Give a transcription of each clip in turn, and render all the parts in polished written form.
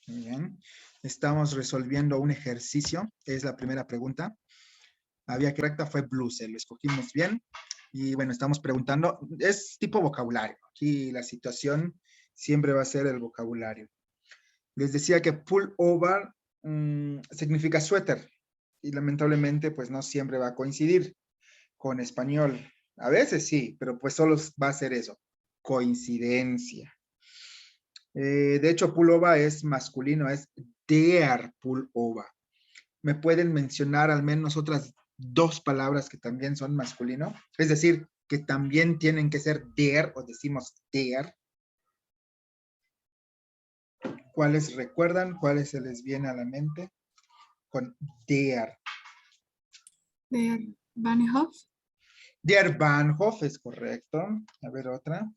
Muy bien. Estamos resolviendo un ejercicio. Es la primera pregunta. Había correcta, fue bluse. Lo escogimos bien. Y bueno, estamos preguntando. Es tipo vocabulario. Aquí la situación siempre va a ser el vocabulario. Les decía que pull over significa suéter. Y lamentablemente, pues no siempre va a coincidir con español. A veces sí, pero pues solo va a ser eso. Coincidencia. De hecho, pullover es masculino, es der pullover. ¿Me pueden mencionar al menos otras dos palabras que también son masculino? Es decir, que también tienen que ser der o decimos der. ¿Cuáles recuerdan? ¿Cuáles se les viene a la mente? Con der. Der Bahnhof. Der Bahnhof es correcto. A ver, otra.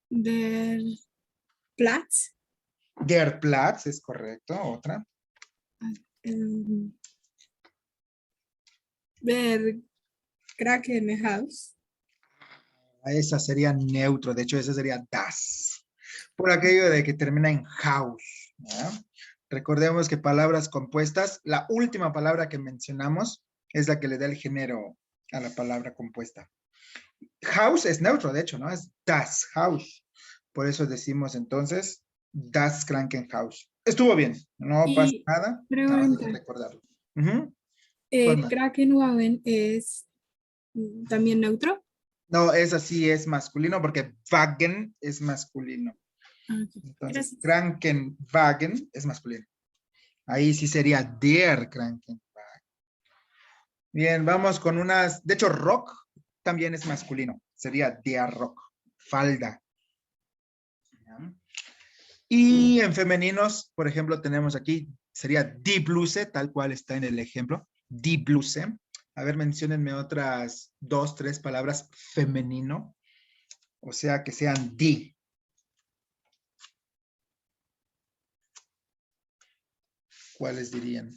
Der Platz. Der Platz es correcto. Otra. Der Krankenhaus. Esa sería neutro. De hecho, esa sería das. Por aquello de que termina en house. ¿Ya? Recordemos que palabras compuestas, la última palabra que mencionamos es la que le da el género a la palabra compuesta. House es neutro, de hecho, ¿no? Es das Haus. Por eso decimos entonces das Krankenhaus. Estuvo bien, no pasa Y nada. Nada más hay que pregunta, recordarlo. ¿Cuál más? Krankenwagen es también neutro. No, es así, es masculino porque Wagen es masculino. Ok, Entonces, gracias. Krankenwagen es masculino. Ahí sí sería der Krankenwagen. Bien, vamos con unas. De hecho, rock también es masculino. Sería der Rock. Falda. ¿Ya? Y en femeninos, por ejemplo, tenemos aquí, sería die Bluse, tal cual está en el ejemplo. Die Bluse. A ver, menciónenme otras dos, tres palabras femenino. O sea, que sean die. ¿Cuáles dirían?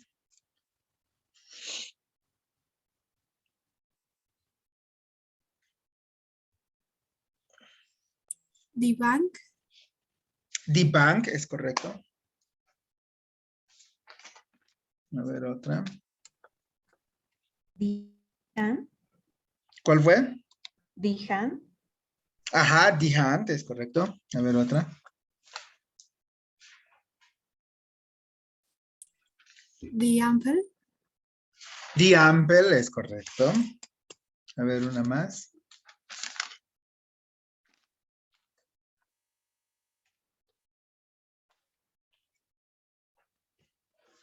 Die Bank. Die Bank es correcto. A ver, otra. Die Hand. ¿Cuál fue? Die Hand. Ajá, die Hand es correcto. A ver, otra. Die Ampel. Die Ampel es correcto. A ver, una más.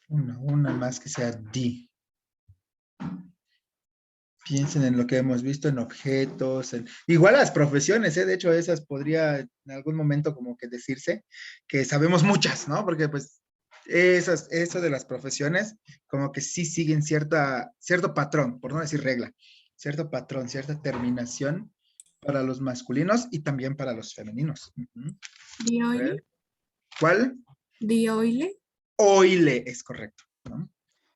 Una más que sea die. Piensen en lo que hemos visto en objetos, igual las profesiones, de hecho esas podría en algún momento como que decirse que sabemos muchas, ¿no? Porque pues eso de las profesiones como que sí siguen cierto patrón, por no decir regla, cierto patrón, cierta terminación para los masculinos y también para los femeninos. Die A Eule. ver, ¿cuál? Die Eule. Oile es correcto, ¿no?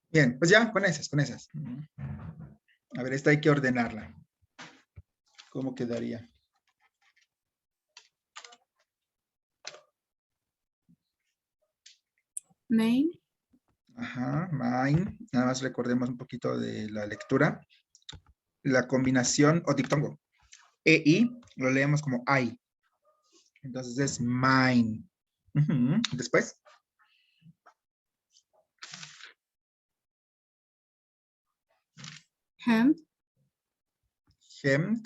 Bien, pues ya, con esas, con esas. A ver, esta hay que ordenarla. ¿Cómo quedaría? Main. Ajá, mine. Nada más recordemos un poquito de la lectura. La combinación, o diptongo, EI, lo leemos como I. Entonces es mine. Después. Hemd. Hemd.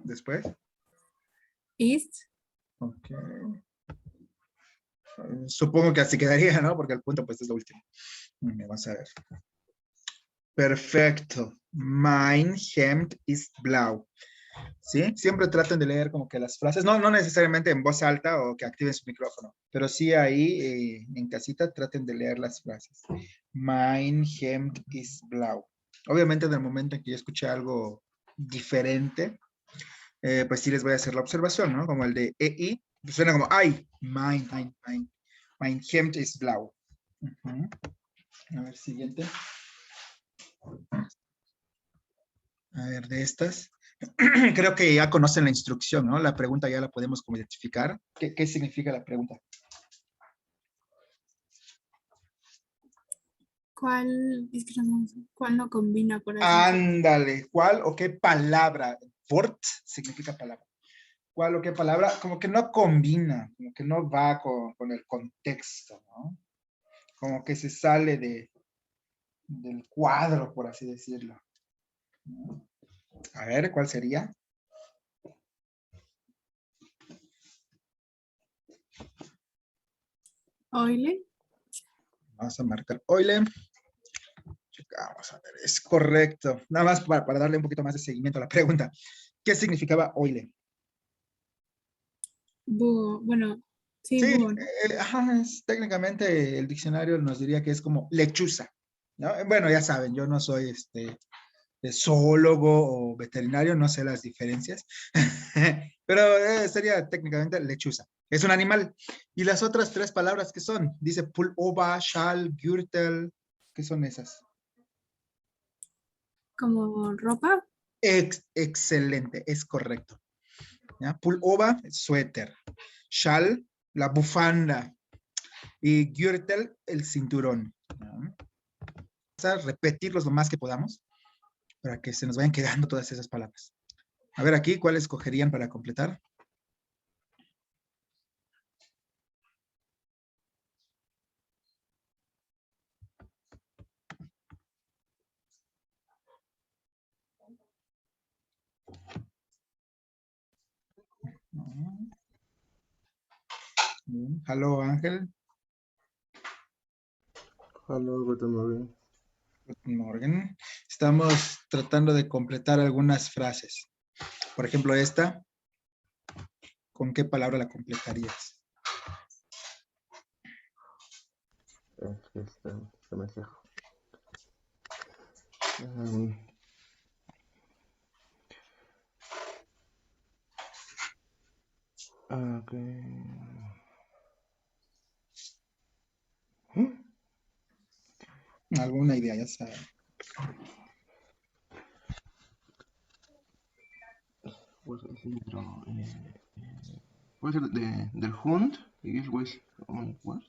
Después. Ist. Ok. Supongo que así quedaría, ¿no? Porque el punto pues es lo último. Vamos a ver. Perfecto. Mein Hemd ist blau. ¿Sí? Siempre traten de leer como que las frases, no necesariamente en voz alta o que activen su micrófono, pero sí ahí en casita traten de leer las frases. Mein Hemd ist blau. Obviamente en el momento en que yo escuché algo diferente, pues sí les voy a hacer la observación, ¿no? Como el de EI, pues suena como ay, mein Hemd ist blau. A ver, siguiente. A ver, de estas. Creo que ya conocen la instrucción, ¿no? La pregunta ya la podemos como identificar. ¿Qué significa la pregunta? ¿Cuál no combina, por así decirlo? Ándale, ¿cuál o qué palabra? Wort significa palabra. ¿Cuál o qué palabra? Como que no combina, como que no va con el contexto, ¿no? Como que se sale del cuadro, por así decirlo, ¿no? A ver, ¿cuál sería? Oile, Vamos a marcar Oile. Vamos a ver, es correcto. Nada más para darle un poquito más de seguimiento a la pregunta. ¿Qué significaba Oile? búho. Bueno, sí, Sí, búho, ¿no? ajá, técnicamente el diccionario nos diría que es como lechuza, ¿no? Bueno, ya saben, yo no soy zoólogo o veterinario, no sé las diferencias, pero sería técnicamente lechuza. Es un animal. ¿Y las otras tres palabras qué son? Dice pullover, shal, gürtel. ¿Qué son esas? Como ropa, Excelente, es correcto. ¿Ya? Pullover, suéter. Shal, la bufanda. Y gürtel, el cinturón. ¿Ya? Vamos a repetirlos lo más que podamos para que se nos vayan quedando todas esas palabras. A ver aquí, ¿cuál escogerían para completar? Hello, Ángel. Hallo, guten Morgen. Guten Morgen. Estamos tratando de completar algunas frases. Por ejemplo, esta. ¿Con qué palabra la completarías? Se me hace. Um, okay. ¿Mm? ¿Alguna idea? Ya saben. Pues sí, pero, puede ser del Hund, y es pues, what?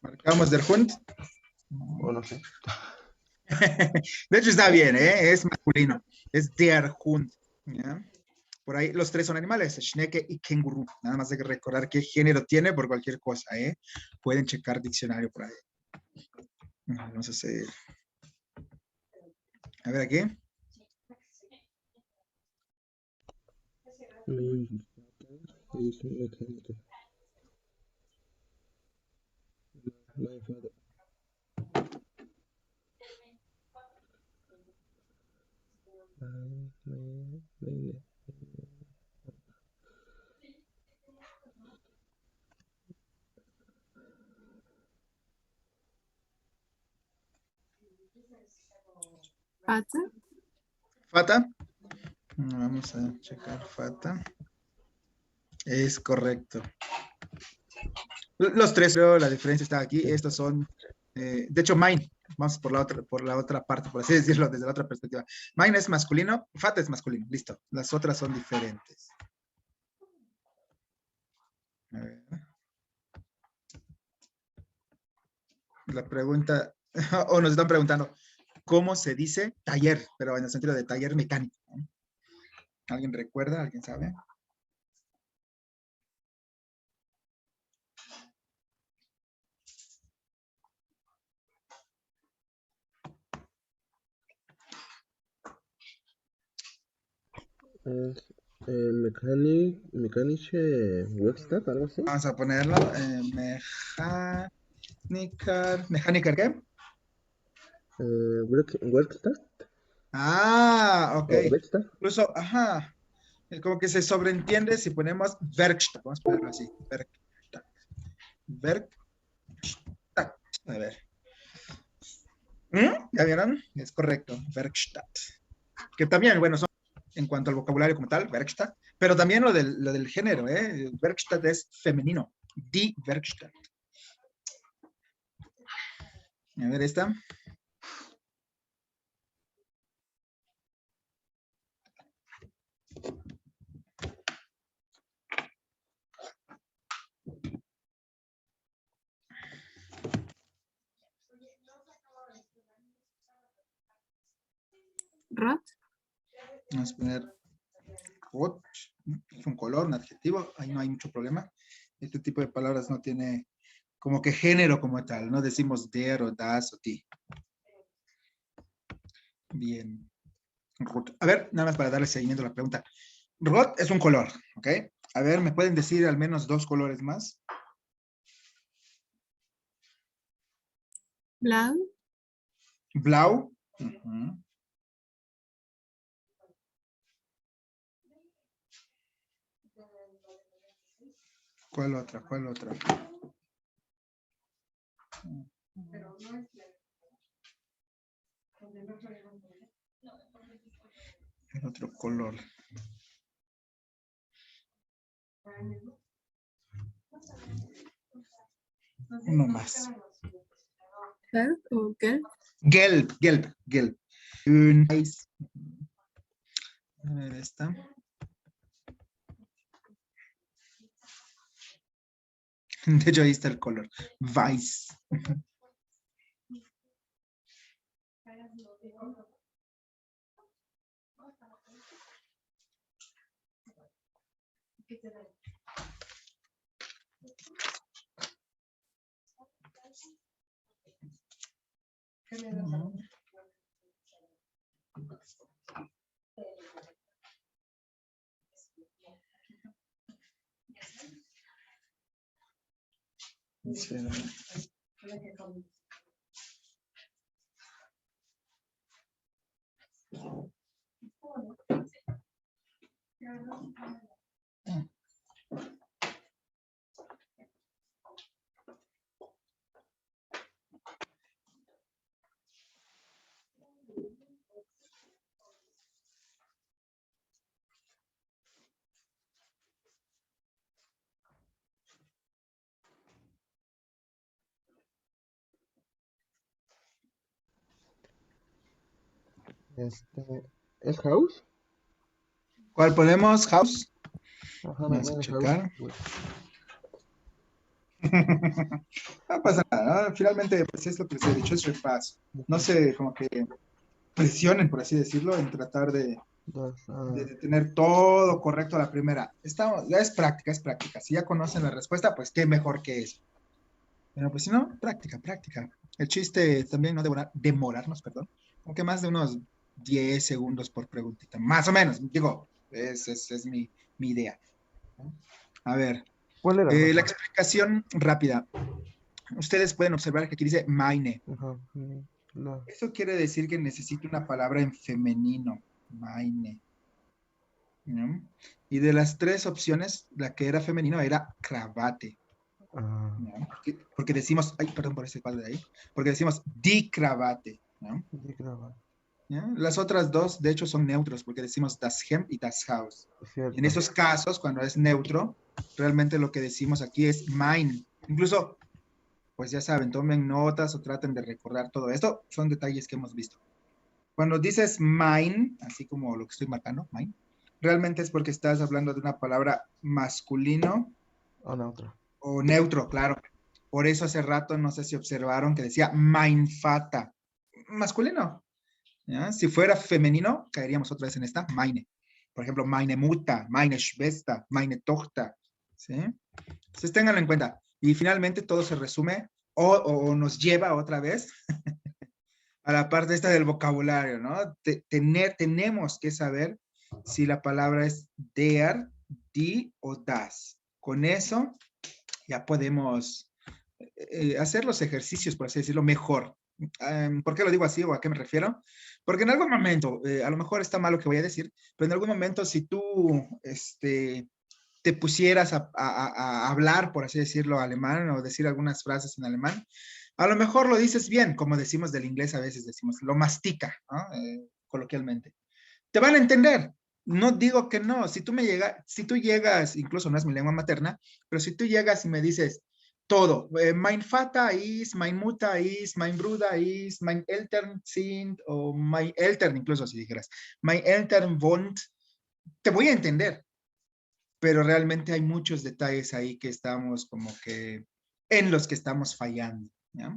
Marcamos der Hund. O no sé. De hecho, está bien, ¿eh? Es masculino. Es der Hund. ¿Ya? Por ahí los tres son animales, Schnecke y Känguru. Nada más hay que recordar qué género tiene por cualquier cosa, ¿eh? Pueden checar diccionario por ahí. Vamos a hacer. A ver aquí. Mein Vater ist Mechaniker. Mein Vater. Meine. pata, Fata. Vamos a checar Fata. Es correcto. Los tres, creo, la diferencia está aquí. Estos son, de hecho, mine. Vamos por la otra parte, por así decirlo, desde la otra perspectiva. Mine es masculino, Fata es masculino. Listo. Las otras son diferentes. A ver. La pregunta, o nos están preguntando, ¿cómo se dice taller? Pero en el sentido de taller mecánico, ¿no? ¿Alguien recuerda? ¿Alguien sabe? Es mechanische Werkstatt, algo así. Vamos a ponerlo. Mechaniker, ¿qué? Werkstatt Ah, ok. o Werkstatt. Incluso, ajá, como que se sobreentiende si ponemos Werkstatt. Vamos a ponerlo así. Werkstatt. Werkstatt. A ver. ¿Ya vieron? Es correcto. Werkstatt. Que también, bueno, son en cuanto al vocabulario como tal, Werkstatt, pero también lo del género, ¿eh? Werkstatt es femenino. Die Werkstatt. A ver esta. Rot. Vamos a poner rot. Es un color, un adjetivo. Ahí no hay mucho problema. Este tipo de palabras no tiene como que género como tal. No decimos der o das o ti. Bien. Rot. A ver, nada más para darle seguimiento a la pregunta. Rot es un color, ¿ok? A ver, ¿me pueden decir al menos 2 colores más? Blau. Blau. Ujú. ¿Cuál otra? ¿Cuál otra? El otro color. Uno más. Gelb o gelb. Gelb, gelb, gelb. Nice. A ver esta. De hecho, ahí está el color. Weiß. Sí. ¿Es house? ¿Cuál ponemos? House. Ajá, Vamos a house. checar. Pues, No pasa nada, ¿no? Finalmente, pues es lo que les he dicho, es repaso. No se como que presionen, por así decirlo, en tratar de tener todo correcto a la primera. Ya es práctica, es práctica. Si ya conocen la respuesta, pues qué mejor que eso. Pero pues si no, práctica, práctica. El chiste también no demorarnos, perdón, como que más de unos 10 segundos por preguntita, más o menos, digo, es mi idea. A ver, ¿Cuál era? la explicación rápida. Ustedes pueden observar que aquí dice meine. Ajá. Eso quiere decir que necesito una palabra en femenino, meine. ¿No? Y de las 3 opciones, la que era femenino era cravate. Ah, ¿No? Porque decimos, ay, perdón por ese cuadro de ahí, porque decimos die cravate. ¿No? sí, graba. ¿Ya? Las otras 2, de hecho, son neutros, porque decimos das Hemd y das Haus. Es cierto. En esos casos, cuando es neutro, realmente lo que decimos aquí es mein. Incluso, pues ya saben, tomen notas o traten de recordar todo esto. Son detalles que hemos visto. Cuando dices mine, así como lo que estoy marcando, mine, realmente es porque estás hablando de una palabra masculino O neutra. o neutro, claro. Por eso hace rato, no sé si observaron que decía mein fata, masculino. ¿Ya? Si fuera femenino, caeríamos otra vez en esta, meine. Por ejemplo, meine Mutter, meine Schwester, meine Tochter. ¿Sí? Entonces, ténganlo en cuenta. Y finalmente todo se resume o nos lleva otra vez a la parte esta del vocabulario, ¿no? Tenemos que saber si la palabra es der, die o das. Con eso ya podemos hacer los ejercicios, por así decirlo, mejor. ¿Por qué lo digo así o a qué me refiero? Porque en algún momento, a lo mejor está mal lo que voy a decir, pero en algún momento si tú te pusieras a hablar, por así decirlo, alemán o decir algunas frases en alemán, a lo mejor lo dices bien, como decimos del inglés a veces decimos, lo mastica, ¿no? Coloquialmente. Te van a entender. No digo que no. Si tú llegas, incluso no es mi lengua materna, pero si tú llegas y me dices todo, mein Vater ist, mein Mutter ist, mein Bruder ist, mein Eltern sind, o mein Eltern, incluso si dijeras, mein Eltern wohnt, te voy a entender, pero realmente hay muchos detalles ahí que estamos como que en los que estamos fallando, ¿ya?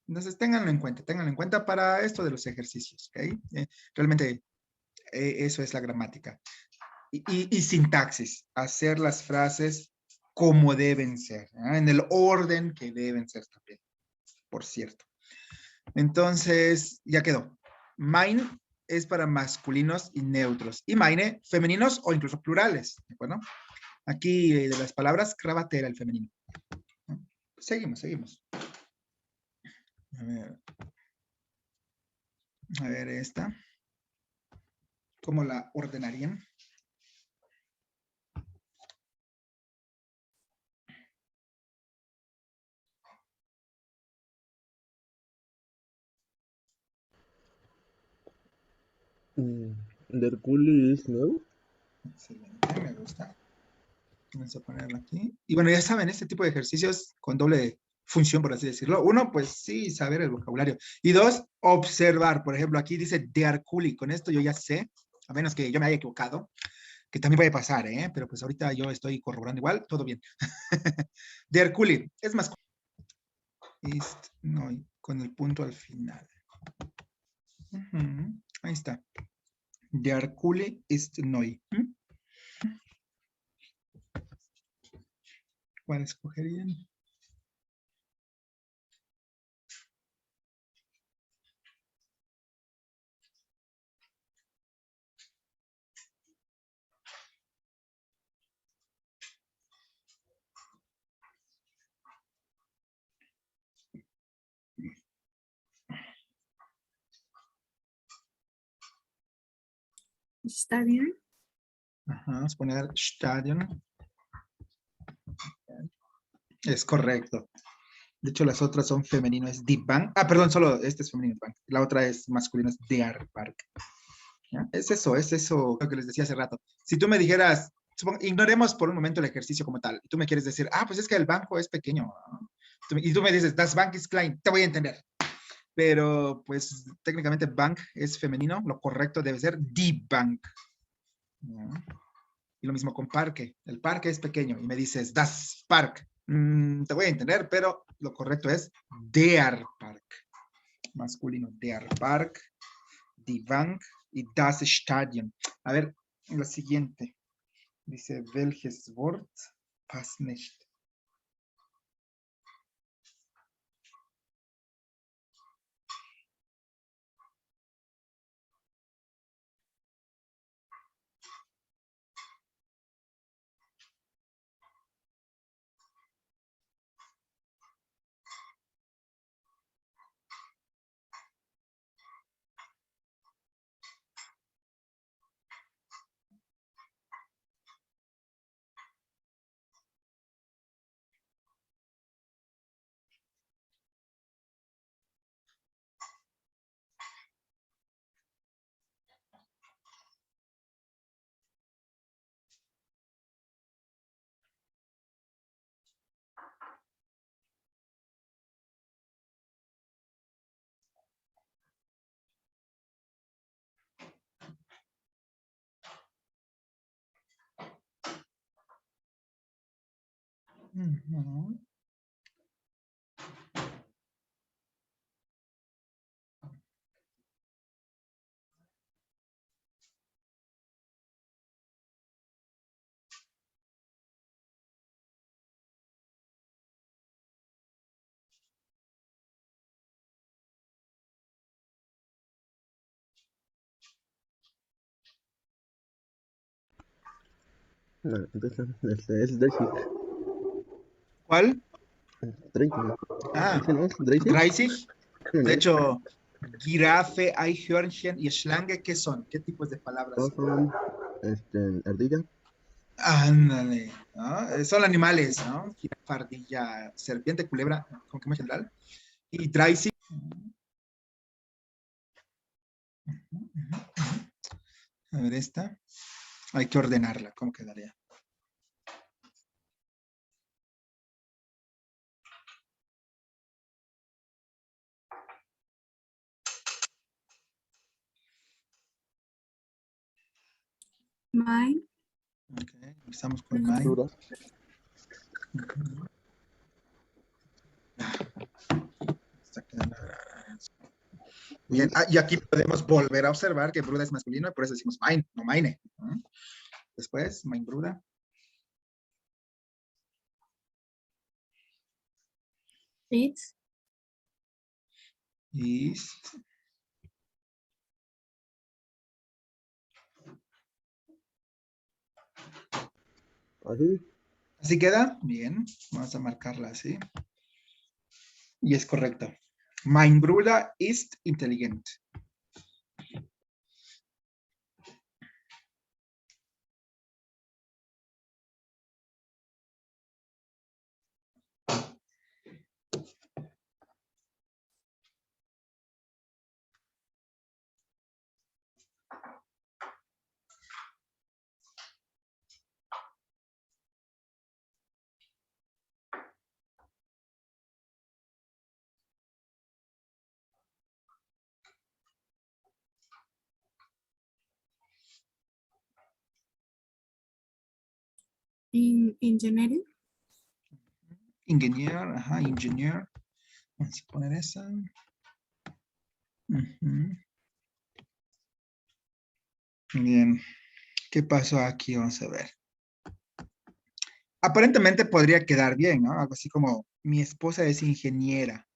Entonces, ténganlo en cuenta para esto de los ejercicios, ¿ok? Realmente Eso es la gramática. Y sintaxis, hacer las frases como deben ser, ¿eh? En el orden que deben ser también, por cierto. Entonces, ya quedó. Mine es para masculinos y neutros. Y meine, femeninos o incluso plurales, ¿de acuerdo? Aquí de las palabras, cravate era el femenino. Seguimos, seguimos. A ver esta. ¿Cómo la ordenarían? Der Kuli is new. Excelente, me gusta. Vamos a ponerlo aquí. Y bueno, ya saben, este tipo de ejercicios con doble función, por así decirlo. Uno, pues sí, saber el vocabulario. Y dos, observar. Por ejemplo, aquí dice der Kuli. Con esto yo ya sé, a menos que yo me haya equivocado, que también puede pasar, ¿eh? Pero pues ahorita yo estoy corroborando igual, todo bien. Der Kuli, es más. No, con el punto al final. Ahí está. Der Kuli ist neu. ¿Cuál escogerían? Stadion. Ajá, vamos a poner Stadion. Es correcto. De hecho, las otras son femenino, es Die Bank. Ah, perdón, solo este es femenino, Bank. La otra es masculino, es Der Park. ¿Ya? Es eso lo que les decía hace rato. Si tú me dijeras, ignoremos por un momento el ejercicio como tal, y tú me quieres decir, ah, pues es que el banco es pequeño, ¿no? Y tú me dices, Das Bank ist klein, te voy a entender. Pero, pues, técnicamente Bank es femenino, lo correcto debe ser Die Bank. ¿Ya? Y lo mismo con parque. El parque es pequeño y me dices, Das Park. Te voy a entender, pero lo correcto es der Park. Masculino, der Park, die Bank y das Stadion. A ver, la siguiente. Dice, welches Wort passt nicht? Ujú. No, entonces es Dreisig. ¿Cuál? Dreisig. Ah, ¿Ese no es Dreisig? Dreisig. Sí, De ¿no? hecho, Girafe, Eichhörnchen y Schlange, ¿qué son? ¿Qué tipos de palabras Todos son? son ardilla. Ándale, ¿no? Son animales, ¿no? Jirafa, ardilla, serpiente, culebra, como que muy general. Y Dreisig. A ver, esta. Hay que ordenarla. ¿Cómo quedaría? Mine. Ok, empezamos con mine. Plural. Está quedando. Bien, y aquí podemos volver a observar que Bruda es masculino y por eso decimos mein, no meine. ¿No? Después, mein Bruda. It's Ist. Así. ¿Así queda? Bien, vamos a marcarla así. Y es correcto. Mein Bruder ist intelligent. in engineering. Ingenieur, ajá, ingenieur. Vamos a poner esa. Ujú. Bien, ¿qué pasó aquí? Vamos a ver. Aparentemente podría quedar bien, ¿no? Algo así como, mi esposa es ingeniera.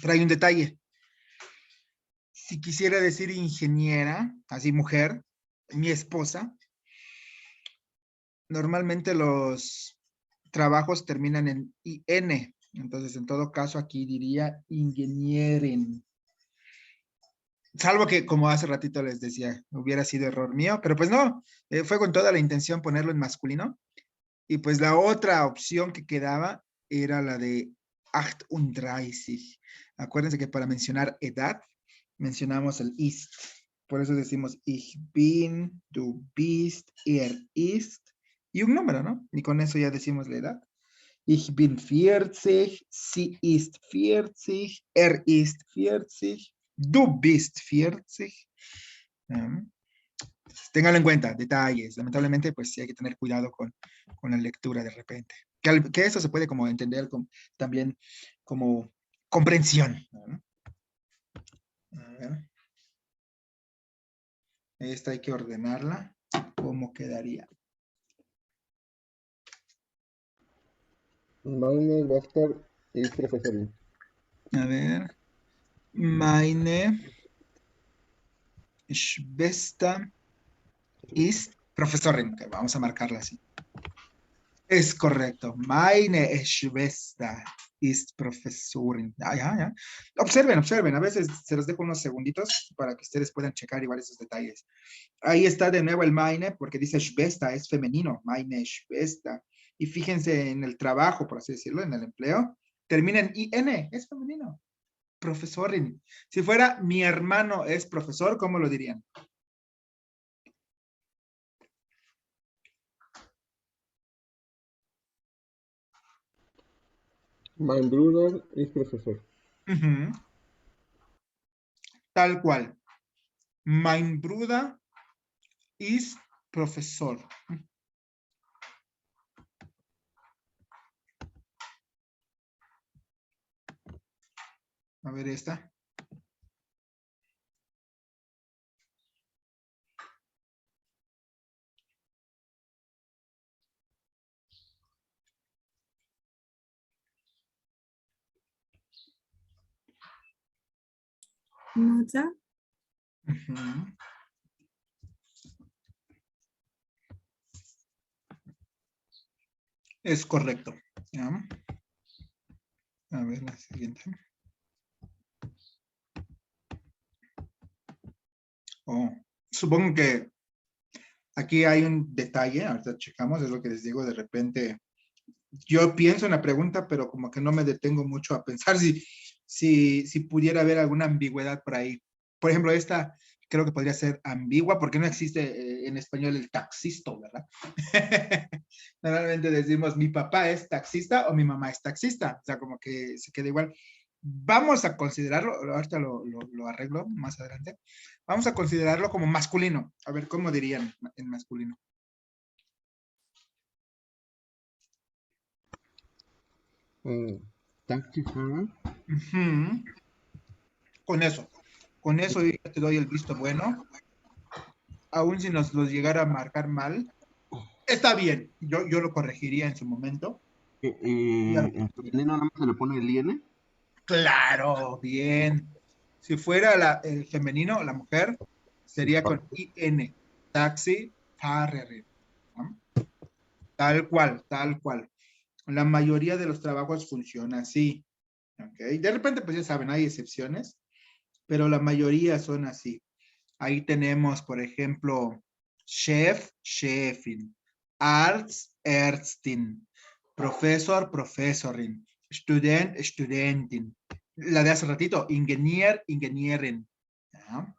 Pero hay un detalle. Si quisiera decir ingeniera, así mujer, mi esposa, normalmente los trabajos terminan en IN. Entonces, en todo caso, aquí diría ingenieren. Salvo que, como hace ratito les decía, hubiera sido error mío, pero pues no, fue con toda la intención ponerlo en masculino. Y pues la otra opción que quedaba era la de 38. Acuérdense que para mencionar edad, mencionamos el ist. Por eso decimos ich bin, du bist, ist, y un número, ¿no? Y con eso ya decimos la edad. Ich bin 40, sie ist 40, ist 40, du bist 40. Ténganlo en cuenta, detalles. Lamentablemente, pues sí hay que tener cuidado con la lectura de repente. Que eso se puede como entender también como comprensión. ¿No? A ver. Esta hay que ordenarla. ¿Cómo quedaría? Meine Schwester ist Professorin. A ver. Meine Schwester ist Professorin. Okay, vamos a marcarla así. Es correcto. Meine Schwester ist Professorin. Ya, ya, ya. Observen, observen. A veces se los dejo unos segunditos para que ustedes puedan checar igual esos detalles. Ahí está de nuevo el meine, porque dice Schwester, es femenino. Meine Schwester. Y fíjense en el trabajo, por así decirlo, en el empleo. Termina en IN, es femenino. Profesorin. Si fuera mi hermano es profesor, ¿cómo lo dirían? Mein Bruder ist Professor. Ujú. Tal cual. Mein Bruder ist Profesor. A ver esta. Mother Ujú. Es correcto. ¿Ya? A ver la siguiente. Oh, supongo que aquí hay un detalle, ahorita checamos, es lo que les digo, de repente yo pienso en la pregunta, pero como que no me detengo mucho a pensar si pudiera haber alguna ambigüedad por ahí. Por ejemplo, esta creo que podría ser ambigua porque no existe en español el taxista, ¿verdad? Normalmente decimos mi papá es taxista o mi mamá es taxista, o sea, como que se queda igual. Vamos a considerarlo, ahorita lo arreglo más adelante, vamos a considerarlo como masculino. A ver, ¿cómo dirían en masculino? Taxifahrer. Ujú. Con eso. Con eso yo ya te doy el visto bueno. Aún si nos los llegara a marcar mal, está bien. Yo lo corregiría en su momento. Ya. En femenino nada más se le pone el IN. Claro, bien. Si fuera el femenino, la mujer, sería con IN. Taxi, Fahrerin. ¿No? Tal cual, tal cual. La mayoría de los trabajos funciona así. ¿Okay? De repente, pues ya saben, hay excepciones, pero la mayoría son así. Ahí tenemos, por ejemplo, chef, chefin, Arzt, Ärztin, profesor, profesorin, student, studentin. La de hace ratito, ingenier, ingenierin. ¿Ya?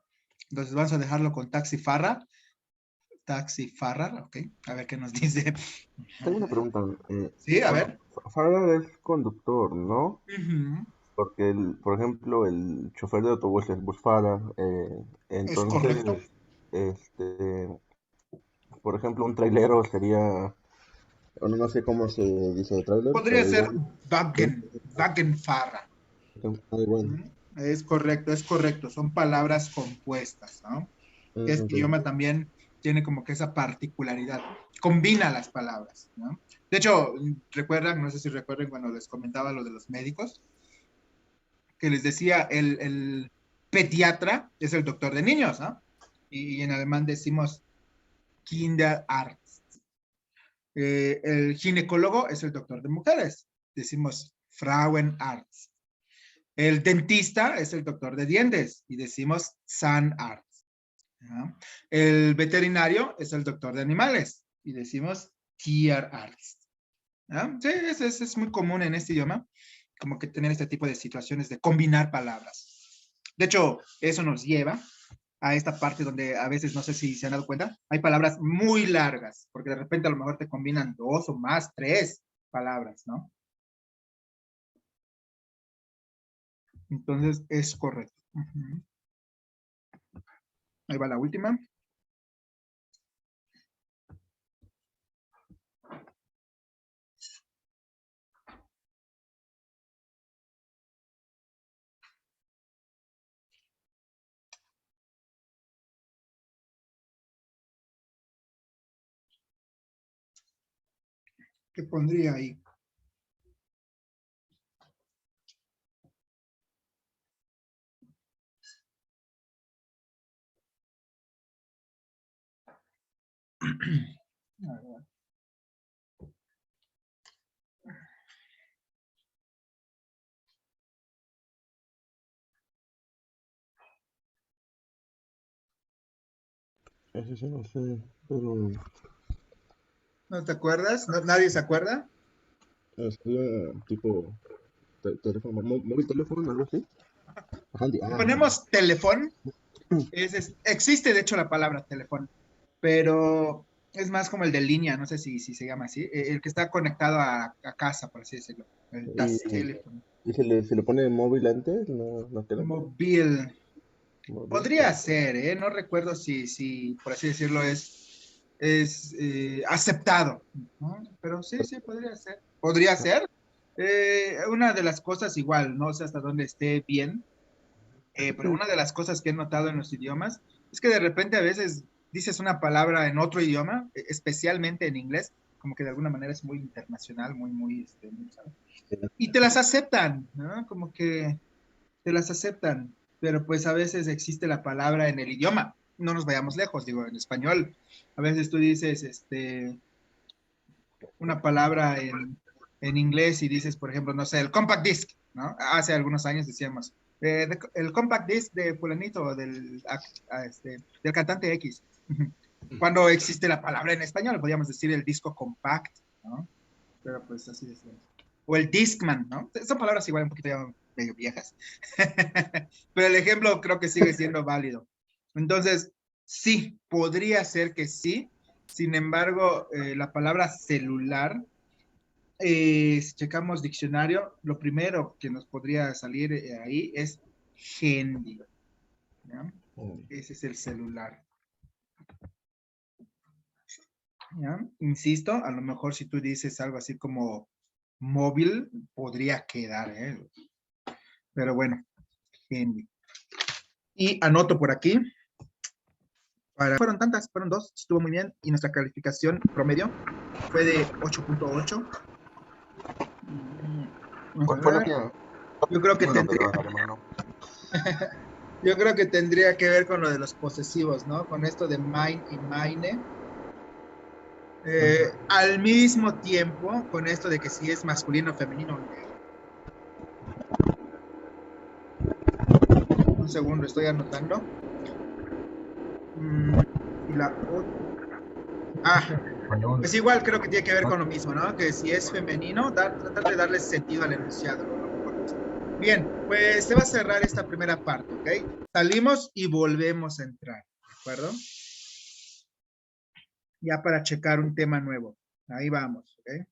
Entonces vamos a dejarlo con taxifarra. Taxifarra, ok. A ver qué nos dice. Tengo una pregunta. Sí, a Bueno, ver. Fahrer es conductor, ¿no? Ujú. Porque, por ejemplo, el chofer de autobús es busfahrer. Es Entonces, correcto. este, por ejemplo, un trailero sería, bueno, no sé cómo se dice trailer, Podría pero ser igual. Wagenfarra. Igual. Ujú. Es correcto. Son palabras compuestas, ¿no? Este Ok. idioma también tiene como que esa particularidad. Combina las palabras, ¿no? De hecho, recuerdan, no sé si recuerden cuando les comentaba lo de los médicos, que les decía, el pediatra es el doctor de niños, ¿no? Y en alemán decimos Kinderarzt. El ginecólogo es el doctor de mujeres, decimos Frauenarzt. El dentista es el doctor de dientes y decimos Zahnarzt. ¿Ya? El veterinario es el doctor de animales y decimos Tierarzt. ¿Ya? Sí, es muy común en este idioma, como que tener este tipo de situaciones de combinar palabras. De hecho, eso nos lleva a esta parte donde a veces, no sé si se han dado cuenta, hay palabras muy largas, porque de repente a lo mejor te combinan dos o más, tres palabras, ¿no? Entonces, es correcto. Ujú. Ahí va la última. ¿Qué pondría ahí? A ver. Ese sí no sé, pero ¿No te acuerdas? ¿Nadie se acuerda? sería tipo teléfono, móvil teléfono, algo así. Handy. Si Ah, handy. ponemos teléfono, existe de hecho la palabra teléfono, pero es más como el de línea, no sé si se llama así, el que está conectado a casa, por así decirlo, el das Y, teléfono. y se le pone móvil antes, no queda. Móvil. Móvil. Podría ser, ¿eh? No recuerdo si por así decirlo, es aceptado, ¿no? Pero sí, sí, podría ser. Podría ser. Una de las cosas igual, no sé hasta dónde esté bien, pero una de las cosas que he notado en los idiomas es que de repente a veces dices una palabra en otro idioma, especialmente en inglés, como que de alguna manera es muy internacional, ¿sabes? Y te las aceptan, ¿no? Como que te las aceptan, pero pues a veces existe la palabra en el idioma. No nos vayamos lejos, digo, en español. A veces tú dices una palabra en inglés y dices, por ejemplo, no sé, el compact disc, ¿no? Hace algunos años decíamos, el compact disc de fulanito o del cantante X. Cuando existe la palabra en español, podríamos decir el disco compact, ¿no? Pero pues así decimos. O el Discman, ¿no? Son palabras igual un poquito ya medio viejas. Pero el ejemplo creo que sigue siendo válido. Entonces, sí, podría ser que sí. Sin embargo, la palabra celular, si checamos diccionario, lo primero que nos podría salir ahí es handy, ¿ya? Ese es el celular. ¿Ya? Insisto, a lo mejor si tú dices algo así como móvil, podría quedar, ¿eh? Pero bueno, handy. Y anoto por aquí. Fueron tantas, fueron 2, estuvo muy bien. Y nuestra calificación promedio fue de 8.8. Vamos ¿Cuál a fue la ver. que? Yo creo que No, tendría, perdón, alemán no. yo creo que tendría que ver con lo de los posesivos, ¿no? Con esto de mine y mine. Al mismo tiempo, con esto de que si es masculino o femenino. Un segundo, estoy anotando. Y la otra. Pues igual creo que tiene que ver con lo mismo, ¿no? Que si es femenino, tratar de darle sentido al enunciado, lo mejor posible. Bien, pues se va a cerrar esta primera parte, ¿ok? Salimos y volvemos a entrar, ¿de acuerdo? Ya para checar un tema nuevo. Ahí vamos, ¿ok?